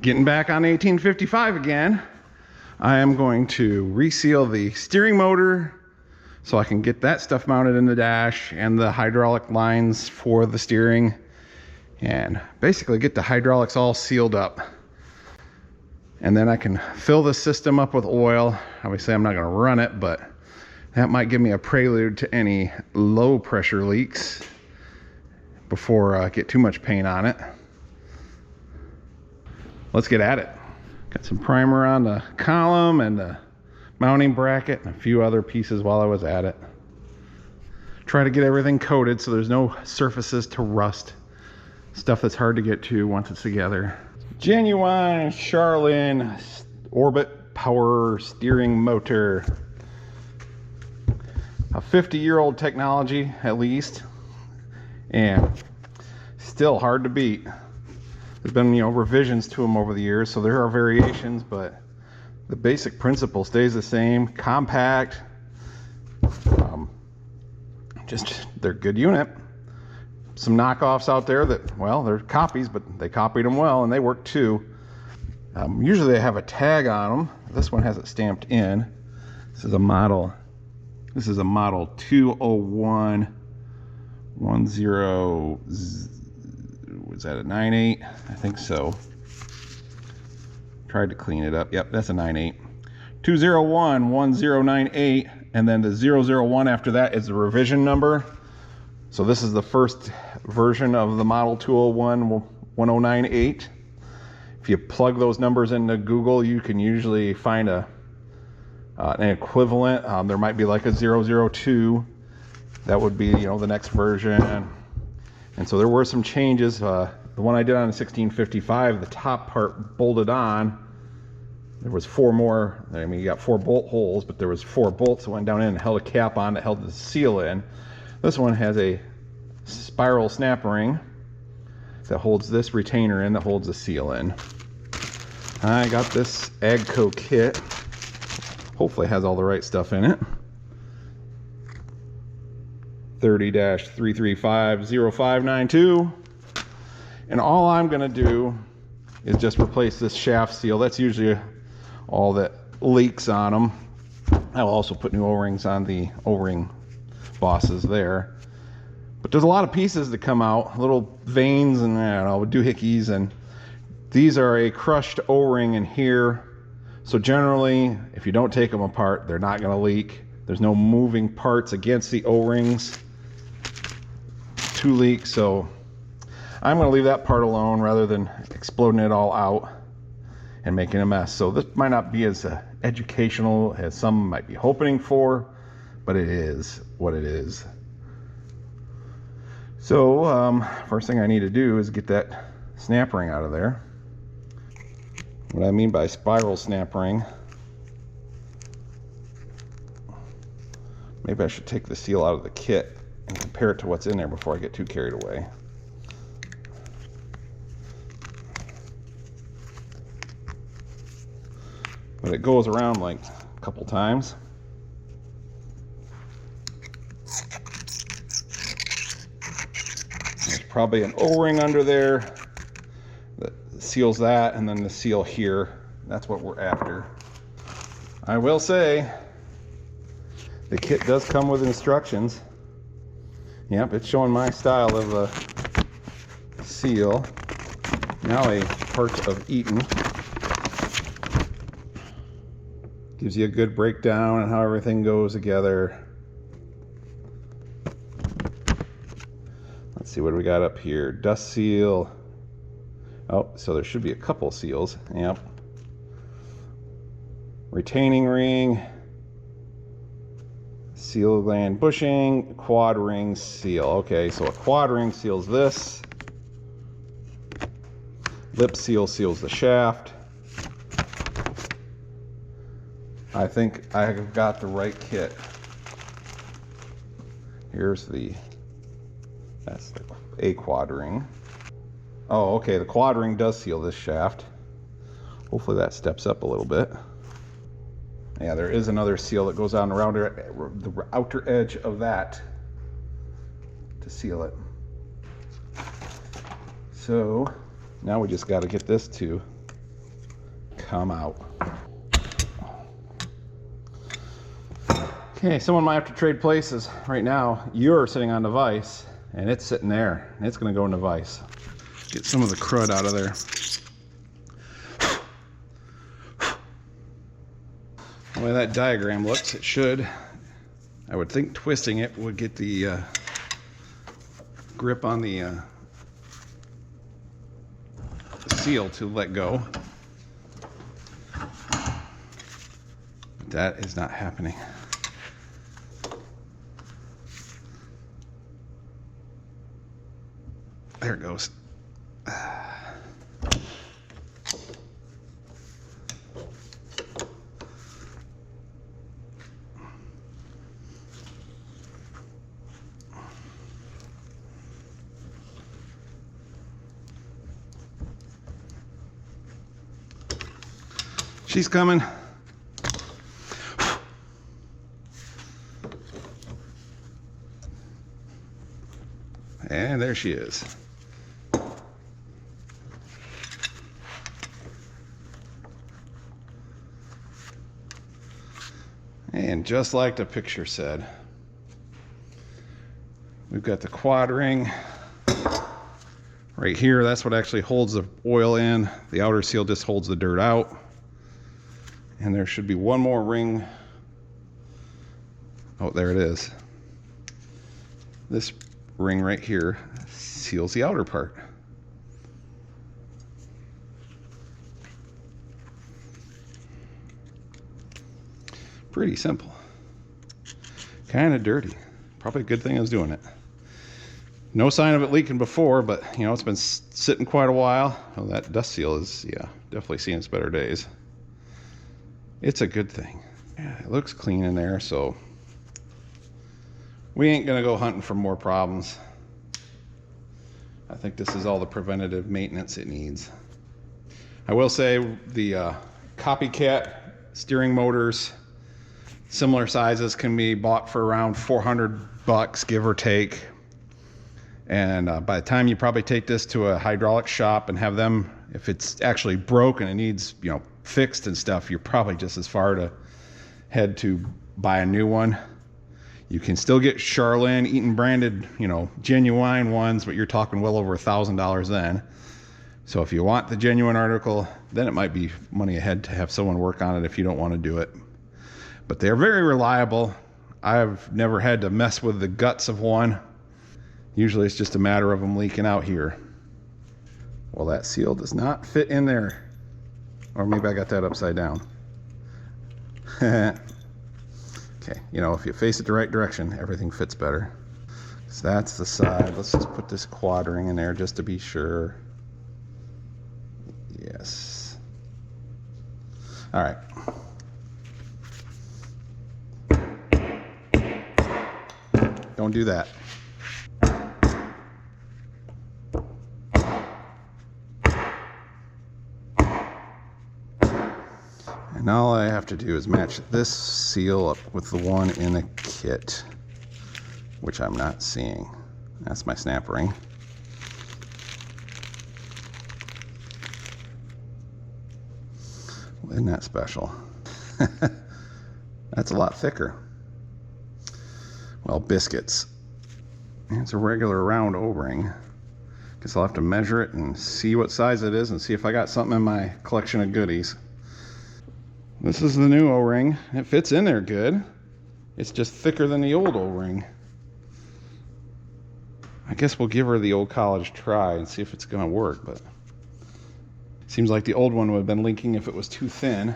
Getting back on 1855 again. I am going to reseal the steering motor so I can get that stuff mounted in the dash and the hydraulic lines for the steering, and basically get the hydraulics all sealed up. And then I can fill the system up with oil. Obviously I'm not going to run it, but that might give me a prelude to any low pressure leaks before I get too much paint on it. Let's get at it. Got some primer on the column and the mounting bracket and a few other pieces while I was at it. Try to get everything coated so there's no surfaces to rust. Stuff that's hard to get to once it's together. Genuine Char-Lynn Orbit Power Steering Motor. A 50-year-old technology at least, and still hard to beat. There's been, revisions to them over the years, so there are variations, but the basic principle stays the same. Compact, they're a good unit. Some knockoffs out there that, well, they're copies, but they copied them well, and they work too. Usually they have a tag on them. This one has it stamped in. This is a model 201 was that a 9.8? I think so. Tried to clean it up. Yep, that's a 9.8. 201 1098, and then the 001 after that is the revision number. So this is the first version of the model 201 1098. If you plug those numbers into Google, you can usually find an equivalent. There might be like a 002. That would be, the next version. And so there were some changes. The one I did on the 1655, the top part bolted on. There was 4 more. I mean, you got 4 bolt holes, but there was 4 bolts that went down in and held a cap on that held the seal in. This one has a spiral snap ring that holds this retainer in, that holds the seal in. I got this Agco kit. Hopefully it has all the right stuff in it. 30-3350592. And all I'm going to do is just replace this shaft seal. That's usually all that leaks on them. I'll also put new O-rings on the O-ring bosses there. But there's a lot of pieces that come out, little veins and doohickeys, and these are a crushed O-ring in here. So generally, if you don't take them apart, they're not going to leak. There's no moving parts against the O-rings to leak, so I'm going to leave that part alone rather than exploding it all out and making a mess. So this might not be as educational as some might be hoping for, but it is what it is. So first thing I need to do is get that snap ring out of there. What I mean by spiral snap ring, maybe I should take the seal out of the kit and compare it to what's in there before I get too carried away. But it goes around like a couple times. There's probably an O-ring under there that seals that, and then the seal here. That's what we're after. I will say, the kit does come with instructions. Yep, it's showing my style of a seal. Now a part of Eaton. Gives you a good breakdown on how everything goes together. Let's see what we got up here. Dust seal. Oh, so there should be a couple seals. Yep. Retaining ring. Seal gland bushing. Quad ring seal. Okay, so a quad ring seals this. Lip seal seals the shaft. I think I have got the right kit. Here's that's a quad ring. Oh, okay, the quad ring does seal this shaft. Hopefully that steps up a little bit. Yeah, there is another seal that goes on around the outer edge of that to seal it. So now we just got to get this to come out. Okay, someone might have to trade places. Right now, you're sitting on the vise, and it's sitting there, and it's gonna go in the vise. Get some of the crud out of there. The way that diagram looks, it should, I would think twisting it would get the grip on the seal to let go. But that is not happening. There it goes. She's coming. And there she is. And just like the picture said, we've got the quad ring right here. That's what actually holds the oil in. The outer seal just holds the dirt out. And there should be one more ring. Oh, there it is. This ring right here seals the outer part. Pretty simple. Kind of dirty. Probably a good thing I was doing it. No sign of it leaking before, but you know, it's been sitting quite a while. Oh, that dust seal is, yeah, definitely seen its better days. It's a good thing. Yeah, it looks clean in there, so we ain't gonna go hunting for more problems. I think this is all the preventative maintenance it needs. I will say the copycat steering motors, similar sizes, can be bought for around $400, give or take. And by the time you probably take this to a hydraulic shop and have them, if it's actually broken and needs, you know, fixed and stuff, you're probably just as far to head to buy a new one. You can still get Char-Lynn, Eaton branded, you know, genuine ones, but you're talking well over $1,000 then. So if you want the genuine article, then it might be money ahead to have someone work on it if you don't want to do it. But they're very reliable. I've never had to mess with the guts of one. Usually it's just a matter of them leaking out here. Well, that seal does not fit in there. Or maybe I got that upside down. Okay, you know, if you face it the right direction, everything fits better. So that's the side. Let's just put this quad ring in there just to be sure. Yes. All right. Don't do that. And all I have to do is match this seal up with the one in the kit, which I'm not seeing. That's my snap ring. Well, isn't that special? That's a lot thicker. Well, biscuits. It's a regular round O-ring. Guess I'll have to measure it and see what size it is and see if I got something in my collection of goodies. This is the new O-ring. It fits in there good. It's just thicker than the old O-ring. I guess we'll give her the old college try and see if it's gonna work, but seems like the old one would have been leaking if it was too thin,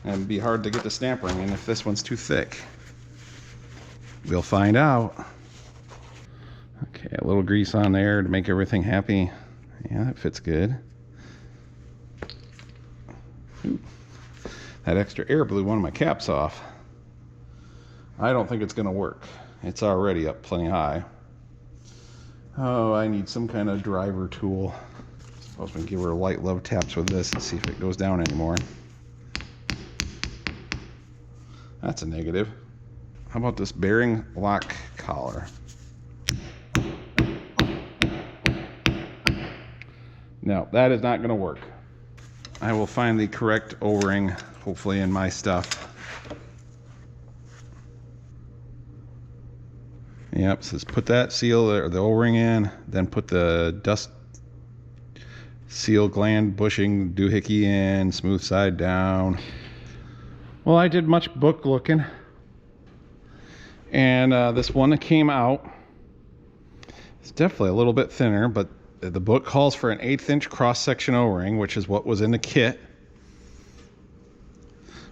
and it'd be hard to get the snap ring in if this one's too thick. We'll find out. Okay, a little grease on there to make everything happy. Yeah, that fits good. Ooh. That extra air blew one of my caps off. I don't think it's gonna work. It's already up plenty high. Oh, I need some kind of driver tool. Suppose we can give her light love taps with this and see if it goes down anymore. That's a negative. How about this bearing lock collar? No, that is not gonna work. I will find the correct O-ring, hopefully in my stuff. Yep, it says put that seal or the O-ring in, then put the dust seal gland bushing doohickey in, smooth side down. Well, I did much book looking, and this one that came out, it's definitely a little bit thinner, but the book calls for an 1/8 inch cross-section O-ring, which is what was in the kit.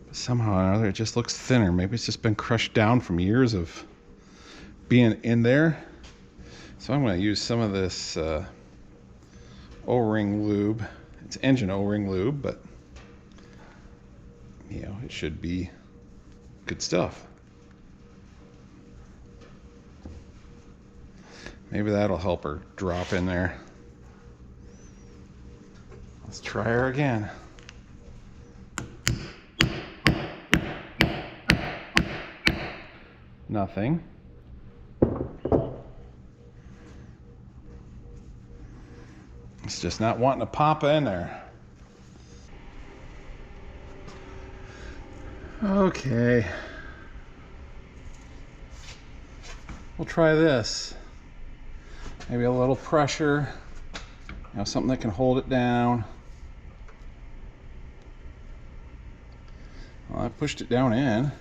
But somehow or another, it just looks thinner. Maybe it's just been crushed down from years of being in there. So I'm going to use some of this O-ring lube. It's engine O-ring lube, but you know, it should be good stuff. Maybe that'll help her drop in there. Let's try her again. Nothing. It's just not wanting to pop in there. Okay. We'll try this. Maybe a little pressure. You know, something that can hold it down. Well, I pushed it down in.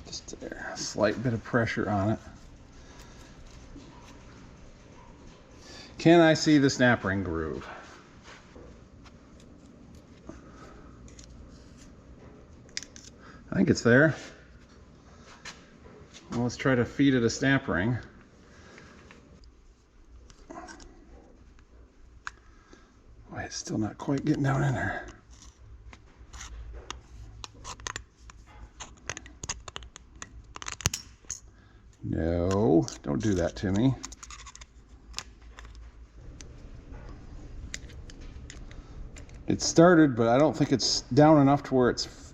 Just there, a slight bit of pressure on it. Can I see the snap ring groove? I think it's there. Well, let's try to feed it a snap ring. Oh, it's still not quite getting down in there. No, don't do that to me. It started, but I don't think it's down enough to where it's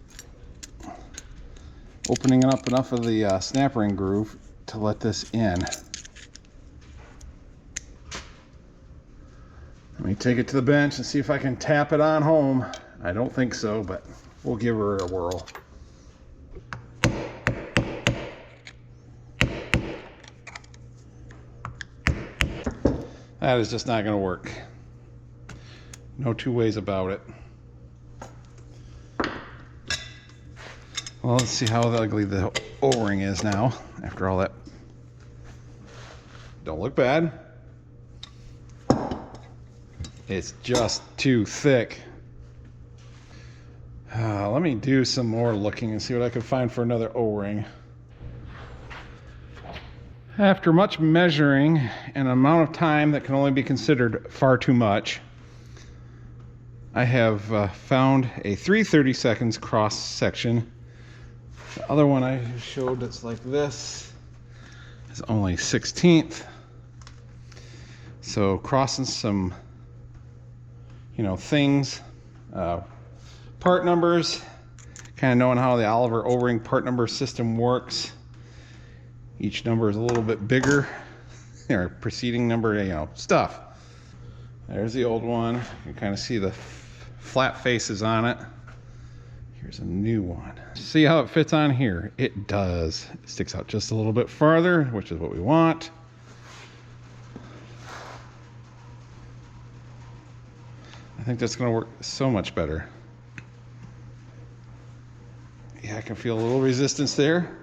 opening up enough of the snap ring groove to let this in. Let me take it to the bench and see if I can tap it on home. I don't think so, but we'll give her a whirl. That is just not going to work. No two ways about it. Well, let's see how ugly the O-ring is now after all that. Don't look bad. It's just too thick. Let me do some more looking and see what I can find for another O-ring. After much measuring and an amount of time that can only be considered far too much, I have found a 3/32 cross section. The other one I showed that's like this is only 1/16. So crossing some, you know, things, part numbers, kind of knowing how the Oliver O-ring part number system works. Each number is a little bit bigger, or preceding number, you know, stuff. There's the old one. You can kind of see the flat faces on it. Here's a new one. See how it fits on here? It does. It sticks out just a little bit farther, which is what we want. I think that's going to work so much better. Yeah, I can feel a little resistance there.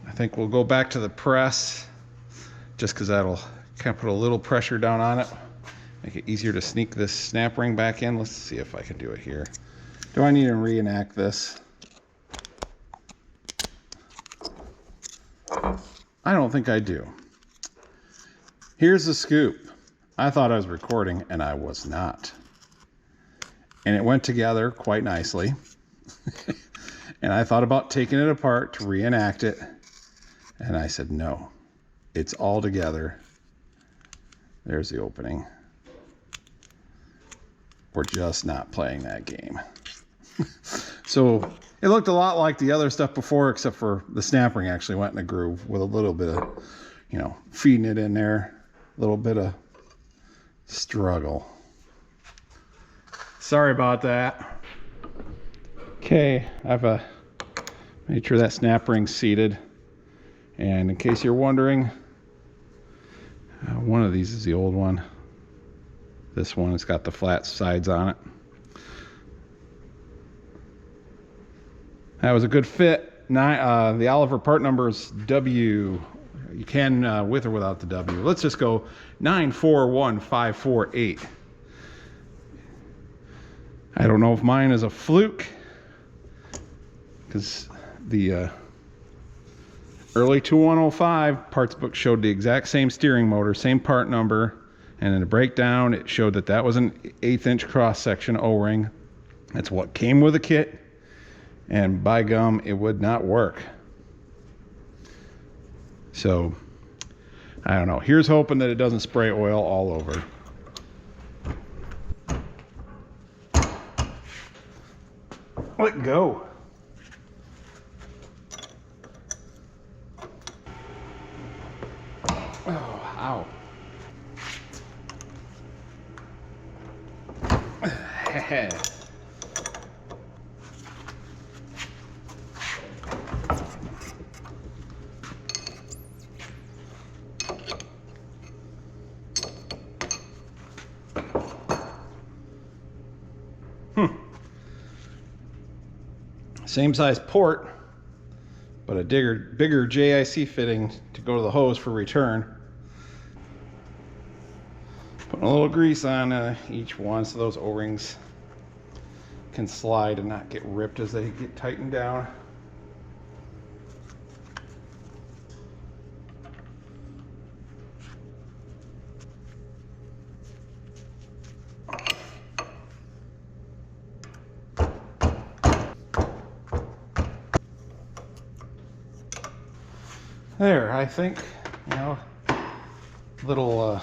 I think we'll go back to the press just because that'll kind of put a little pressure down on it. Make it easier to sneak this snap ring back in. Let's see if I can do it here. Do I need to reenact this? I don't think I do. Here's the scoop. I thought I was recording and I was not. And it went together quite nicely. And I thought about taking it apart to reenact it. And I said, no, it's all together. There's the opening. We're just not playing that game. So it looked a lot like the other stuff before, except for the snap ring actually went in a groove with a little bit of, you know, feeding it in there, a little bit of struggle. Sorry about that. Okay, I've made sure that snap ring's seated. And in case you're wondering, one of these is the old one. This one has got the flat sides on it. That was a good fit. The Oliver part number is W. You can with or without the W. Let's just go 941548. I don't know if mine is a fluke, because the early 2105 parts book showed the exact same steering motor, same part number, and in the breakdown it showed that that was an 1/8 inch cross section O-ring. That's what came with the kit, and by gum, it would not work. So I don't know. Here's hoping that it doesn't spray oil all over. Let go. Oh, ow. Same size port, but a bigger JIC fitting to go to the hose for return. Putting a little grease on each one so those O-rings can slide and not get ripped as they get tightened down. There, I think, you know, little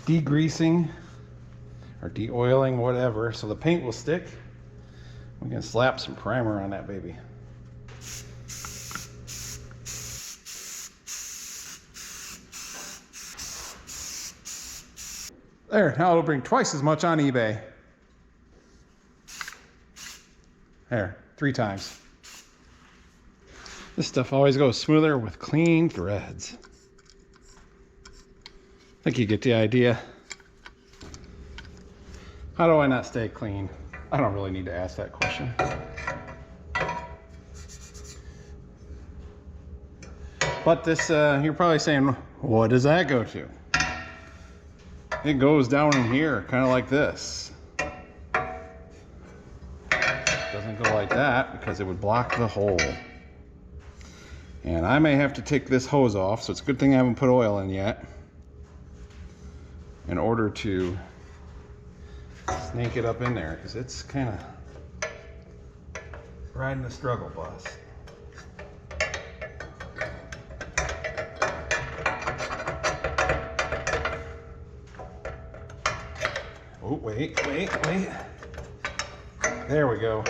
degreasing or de-oiling, whatever, so the paint will stick. We can slap some primer on that baby. There, now it'll bring twice as much on eBay. There, 3 times. This stuff always goes smoother with clean threads. I think you get the idea. How do I not stay clean? I don't really need to ask that question. But this, you're probably saying, what does that go to? It goes down in here, kind of like this. It doesn't go like that because it would block the hole. And I may have to take this hose off, so it's a good thing I haven't put oil in yet, in order to snake it up in there, because it's kind of riding the struggle bus. Oh, wait. There we go.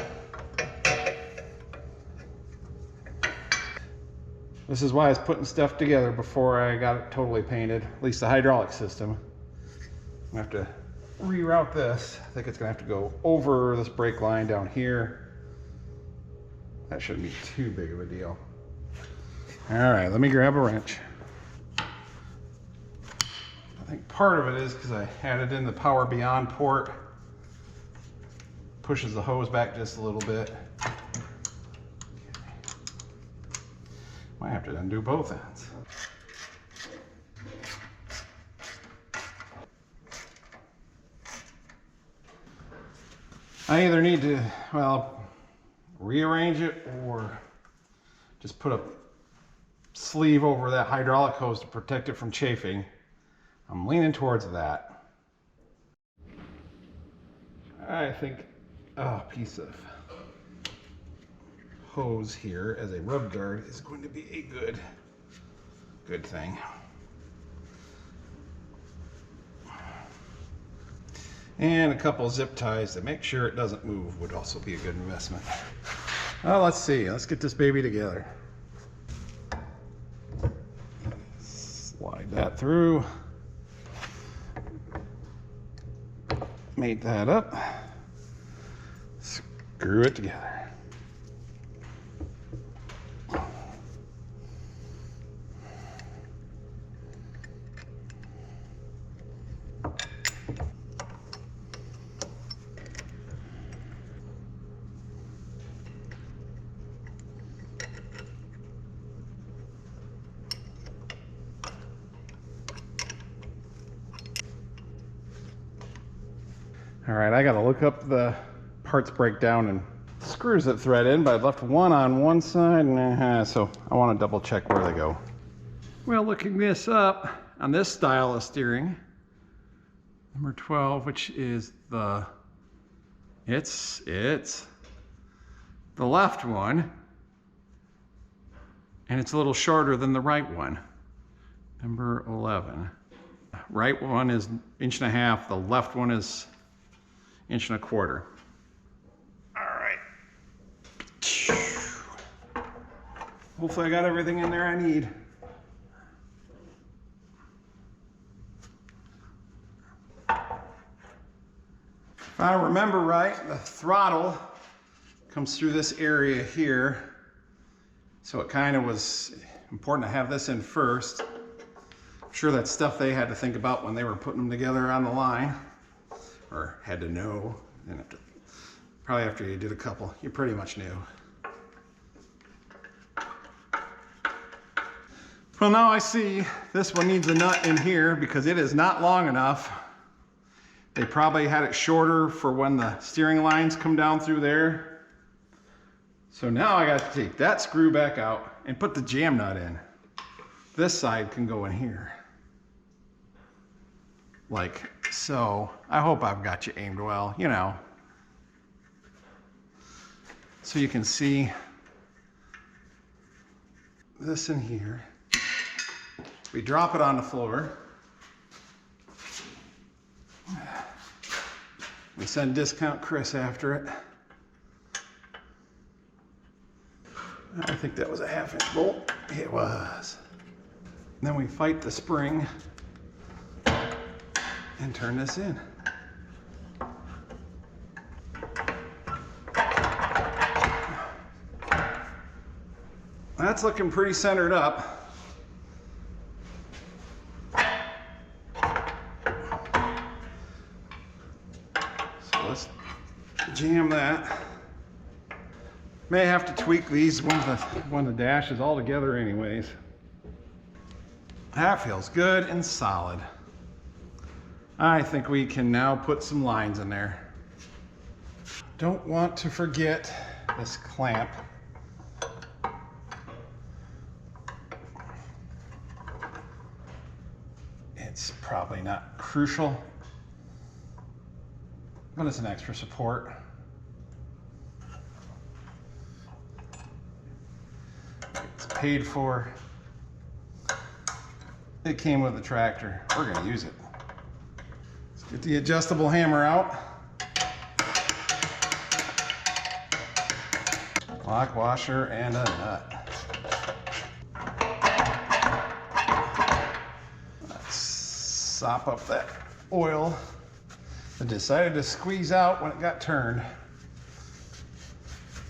This is why I was putting stuff together before I got it totally painted, at least the hydraulic system. I'm gonna have to reroute this. I think it's gonna have to go over this brake line down here. That shouldn't be too big of a deal. All right, let me grab a wrench. I think part of it is because I added in the power beyond port. Pushes the hose back just a little bit. Might have to undo both ends. I either need to, well, rearrange it or just put a sleeve over that hydraulic hose to protect it from chafing. I'm leaning towards that. I think a piece of hose here as a rub guard is going to be a good thing. And a couple zip ties to make sure it doesn't move would also be a good investment. Well, let's see. Let's get this baby together. Slide that through. made that up. Screw it together. All right, I gotta look up the parts breakdown and screws that thread in, but I left one on one side, so I want to double check where they go. Well, looking this up on this style of steering, number 12, which is it's the left one, and it's a little shorter than the right one. Number 11. Right one is 1.5 inches, the left one is 1.25 inches. All right. Hopefully I got everything in there I need. If I remember right, the throttle comes through this area here. So it kind of was important to have this in first. I'm sure that's stuff they had to think about when they were putting them together on the line, or had to know. And probably after you did a couple, you pretty much knew. Well, now I see this one needs a nut in here because it is not long enough. They probably had it shorter for when the steering lines come down through there. So now I got to take that screw back out and put the jam nut in. This side can go in here. Like so. I hope I've got you aimed well, you know. So you can see this in here. We drop it on the floor. We send Discount Chris after it. I think that was a 1/2 inch bolt. It was. And then we fight the spring and turn this in. That's looking pretty centered up. Let's jam that. May have to tweak these when the dash is all together anyways. That feels good and solid. I think we can now put some lines in there. Don't want to forget this clamp. It's probably not crucial, but it's an extra support. It's paid for. It came with the tractor. We're gonna use it. Let's get the adjustable hammer out. Lock, washer, and a nut. Let's sop up that oil. I decided to squeeze out when it got turned.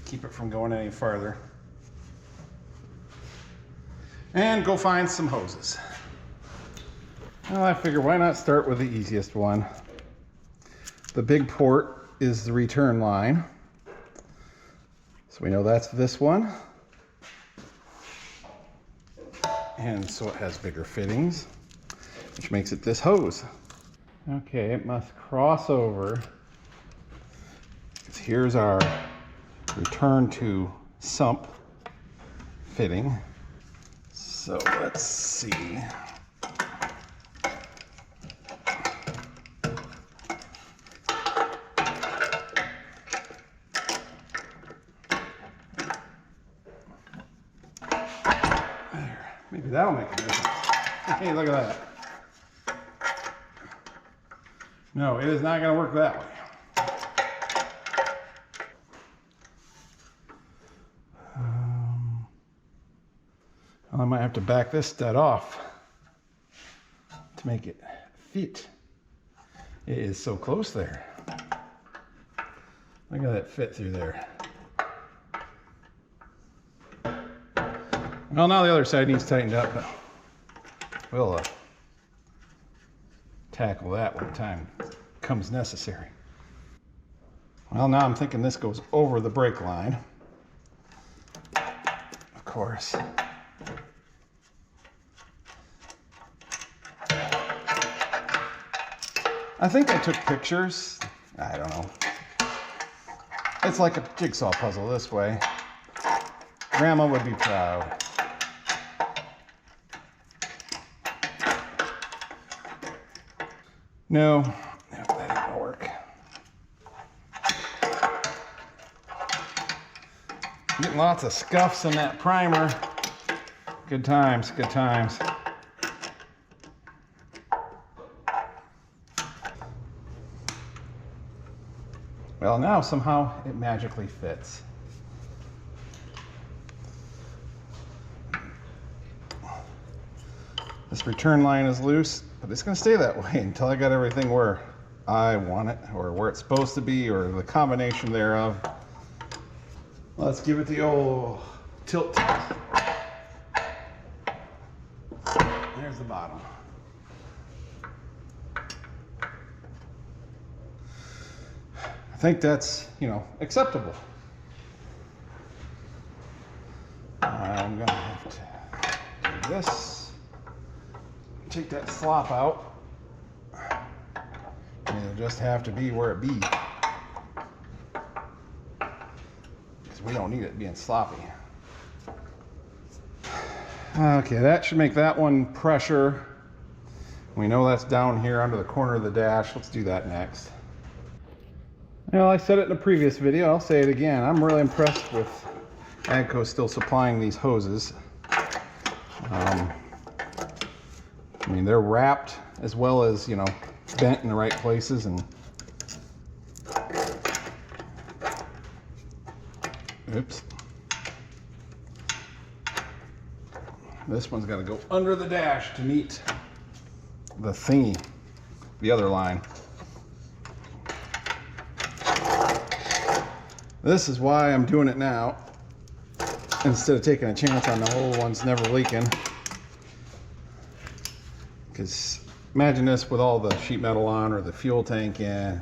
Keep it from going any farther. And go find some hoses. Well, I figure why not start with the easiest one. The big port is the return line. So we know that's this one. And so it has bigger fittings, which makes it this hose. Okay, it must cross over. Here's our return to sump fitting. So let's see. There, maybe that'll make a difference. Hey, look at that. No, it is not going to work that way. Well, I might have to back this stud off to make it fit. It is so close there. Look at that fit through there. Well, now the other side needs tightened up, but we'll tackle that when the time comes necessary. Well, now I'm thinking this goes over the brake line. Of course. I think I took pictures. I don't know. It's like a jigsaw puzzle this way. Grandma would be proud. No, that ain't gonna work. Getting lots of scuffs in that primer. Good times, good times. Well, now somehow it magically fits. This return line is loose, but it's going to stay that way until I got everything where I want it, or where it's supposed to be, or the combination thereof. Let's give it the old tilt. There's the bottom. I think that's, acceptable. I'm going to have to do this. Take that slop out. And it'll just have to be where it be. Because we don't need it being sloppy. Okay, that should make that one pressure. We know that's down here under the corner of the dash. Let's do that next. Well, I said it in a previous video. I'll say it again. I'm really impressed with AGCO still supplying these hoses. I mean, they're wrapped as well as, bent in the right places, and oops. This one's got to go under the dash to meet the thingy, the other line. This is why I'm doing it now instead of taking a chance on the old ones never leaking. Because imagine this with all the sheet metal on or the fuel tank in.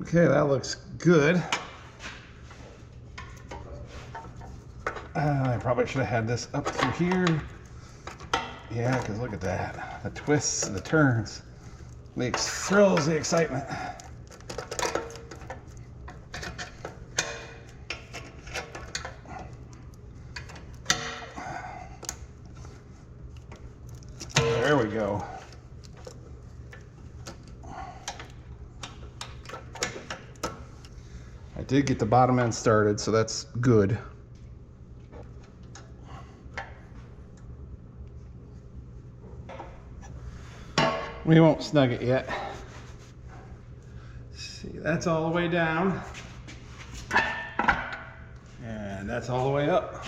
Okay, that looks good. I probably should have had this up through here. Yeah, because look at that. The twists and the turns. Thrills the excitement. There we go. I did get the bottom end started, so that's good. We won't snug it yet. See, that's all the way down. And that's all the way up.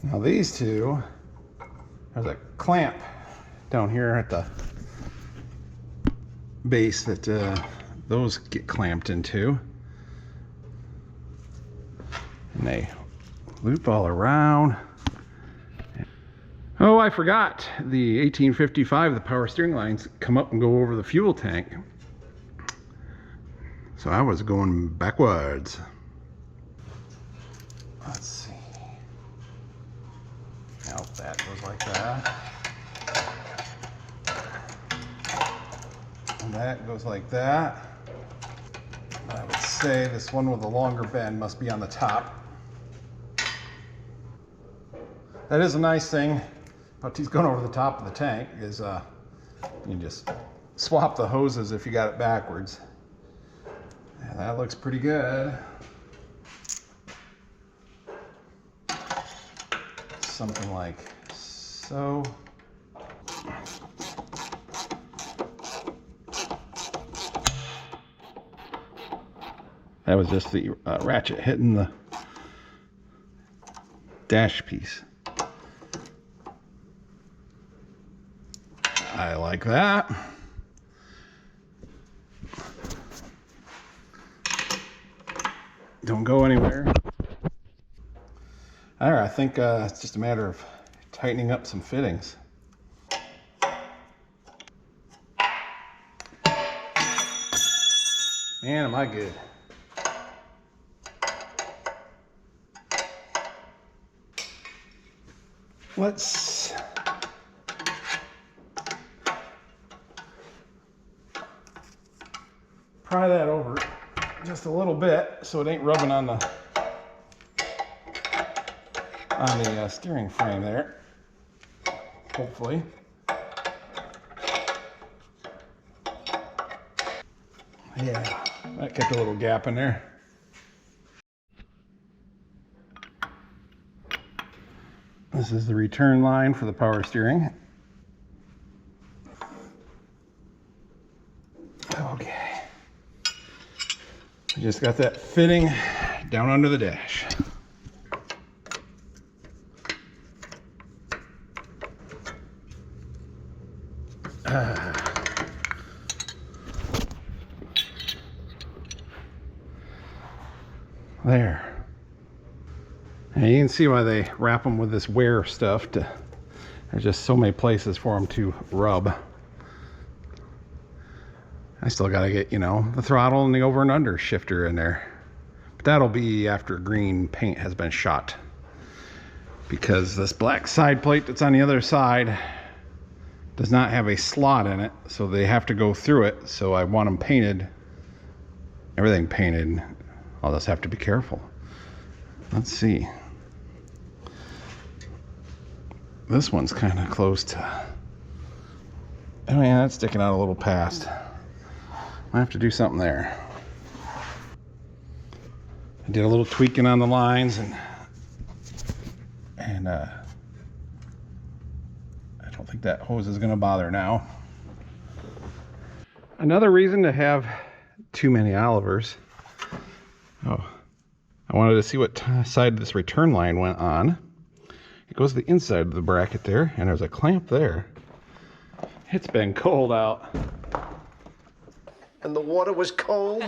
Now these two, there's a clamp down here at the base that those get clamped into. And they loop all around. Oh, I forgot. The 1855, the power steering lines come up and go over the fuel tank. So I was going backwards. Let's see. Nope, that goes like that. And that goes like that. I would say this one with the longer bend must be on the top. That is a nice thing about these going over the top of the tank is you can just swap the hoses if you got it backwards. And that looks pretty good. Something like so. That was just the ratchet hitting the dash piece. I like that. Don't go anywhere. All right, I think it's just a matter of tightening up some fittings. Man, am I good. Let's pry that over just a little bit so it ain't rubbing on the steering frame there. Hopefully. Yeah, that kept a little gap in there. This is the return line for the power steering. Okay. I just got that fitting down under the dash. There. And you can see why they wrap them with this wear stuff. There's just so many places for them to rub. I still got to get, you know, the throttle and the over and under shifter in there. But that'll be after green paint has been shot. Because this black side plate that's on the other side does not have a slot in it. So they have to go through it. So I want them painted. Everything painted. I'll just have to be careful. Let's see. This one's kind of close to... Oh yeah, that's sticking out a little past. I have to do something there. I did a little tweaking on the lines and I don't think that hose is going to bother now. Another reason to have too many Olivers. Oh, I wanted to see what side this return line went on. It goes to the inside of the bracket there, and there's a clamp there. It's been cold out. And the water was cold?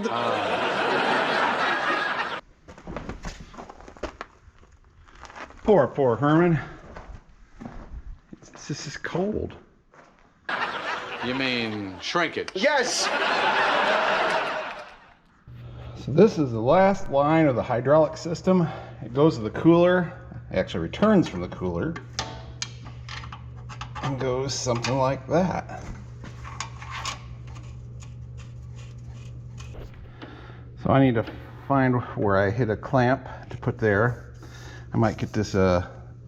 Poor Herman. This is cold. You mean shrinkage? Yes! So this is the last line of the hydraulic system. It goes to the cooler. It actually returns from the cooler and goes something like that. So I need to find where I hit a clamp to put there. I might get this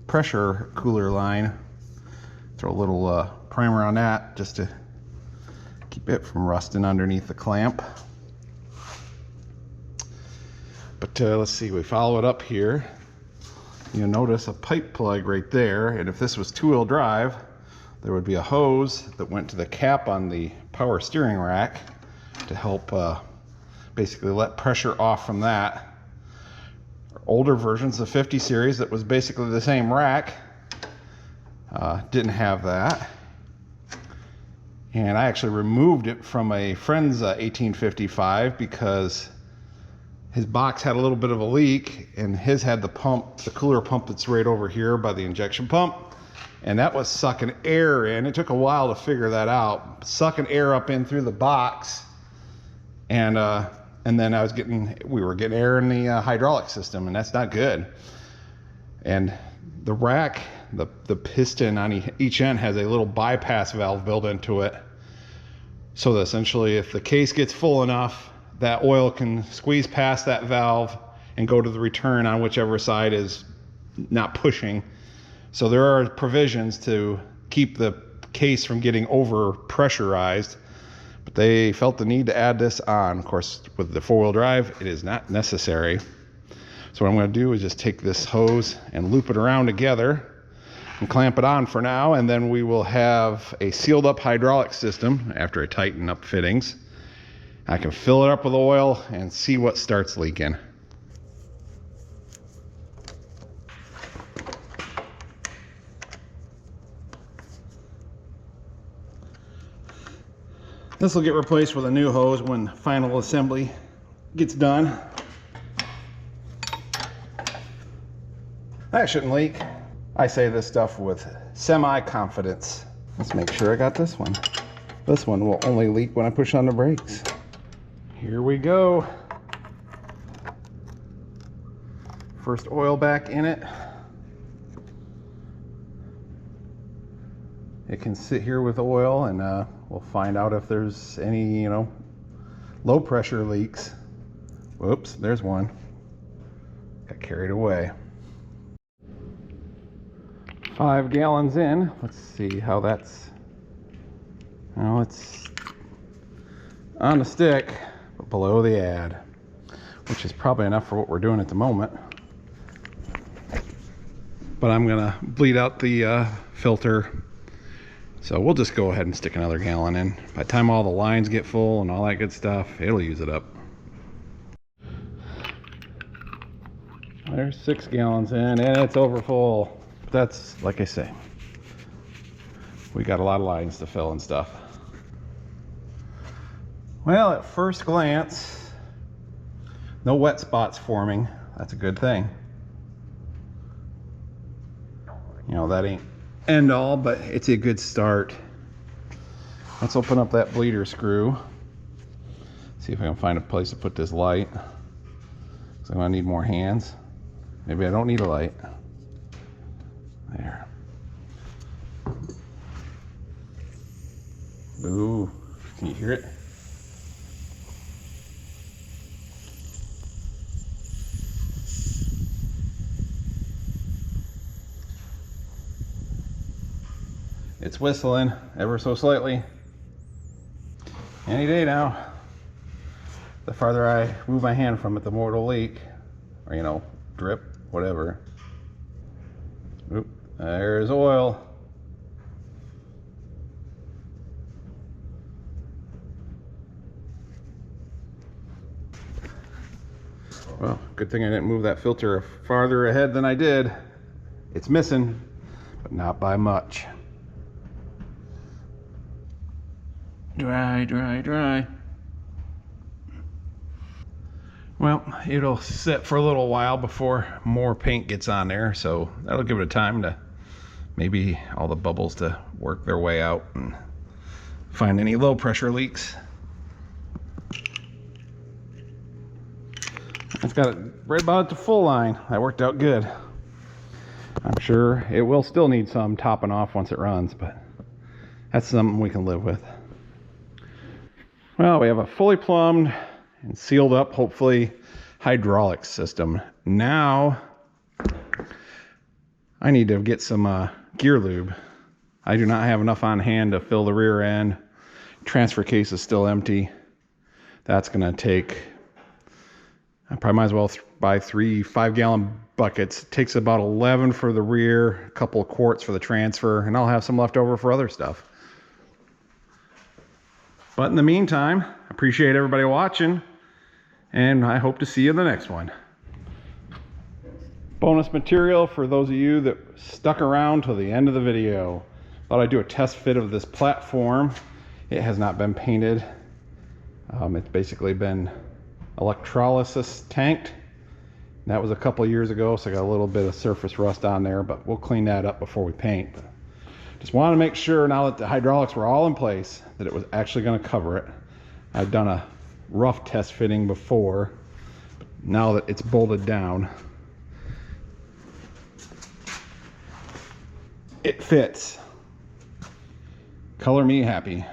pressure cooler line, throw a little primer on that just to keep it from rusting underneath the clamp. But let's see, we follow it up here. You'll notice a pipe plug right there, and if this was two-wheel drive, there would be a hose that went to the cap on the power steering rack to help basically let pressure off from that. Older versions of 50 series that was basically the same rack didn't have that. And I actually removed it from a friend's 1855 because his box had a little bit of a leak, and his had the pump, the cooler pump that's right over here by the injection pump, and that was sucking air in. It took a while to figure that out, sucking air up in through the box, and then we were getting air in the hydraulic system, and that's not good. And the rack, the piston on each end has a little bypass valve built into it, so that essentially if the case gets full enough, that oil can squeeze past that valve and go to the return on whichever side is not pushing. So there are provisions to keep the case from getting over pressurized, but they felt the need to add this on. Of course, with the four-wheel drive, it is not necessary. So what I'm going to do is just take this hose and loop it around together and clamp it on for now, and then we will have a sealed up hydraulic system after I tighten up fittings. I can fill it up with oil and see what starts leaking. This will get replaced with a new hose when final assembly gets done. That shouldn't leak. I say this stuff with semi-confidence. Let's make sure I got this one. This one will only leak when I push on the brakes. Here we go. First oil back in it. It can sit here with oil and we'll find out if there's any, low pressure leaks. Whoops, there's one. Got carried away. 5 gallons in. Let's see how that's, it's on the stick, but below the ad, which is probably enough for what we're doing at the moment. But I'm gonna bleed out the filter. So we'll just go ahead and stick another gallon in. By the time all the lines get full and all that good stuff, it'll use it up. There's 6 gallons in and it's over full. But that's, like I say, we got a lot of lines to fill and stuff. Well, at first glance, no wet spots forming. That's a good thing. That ain't end all, but it's a good start. Let's open up that bleeder screw. See if I can find a place to put this light. So I'm gonna need more hands. Maybe I don't need a light. There. Ooh, can you hear it? It's whistling ever so slightly. Any day now. The farther I move my hand from it, the more it'll leak. Or, drip, whatever. Oop, there's oil. Well, good thing I didn't move that filter farther ahead than I did. It's missing, but not by much. Dry, dry, dry. Well, it'll sit for a little while before more paint gets on there, so that'll give it a time to maybe all the bubbles to work their way out and find any low pressure leaks. It's got it right about at the full line. That worked out good. I'm sure it will still need some topping off once it runs, but that's something we can live with. Well, we have a fully plumbed and sealed up, hopefully, hydraulic system. Now, I need to get some gear lube. I do not have enough on hand to fill the rear end. Transfer case is still empty. That's gonna take, I probably might as well buy 3 5-gallon buckets. It takes about 11 for the rear, a couple of quarts for the transfer, and I'll have some left over for other stuff. But in the meantime, appreciate everybody watching, and I hope to see you in the next one. Bonus material for those of you that stuck around till the end of the video. Thought I'd do a test fit of this platform. It has not been painted. It's basically been electrolysis tanked. That was a couple years ago, so I got a little bit of surface rust on there, but we'll clean that up before we paint. Just wanted to make sure, now that the hydraulics were all in place, that it was actually going to cover it. I've done a rough test fitting before, but now that it's bolted down, it fits. Color me happy.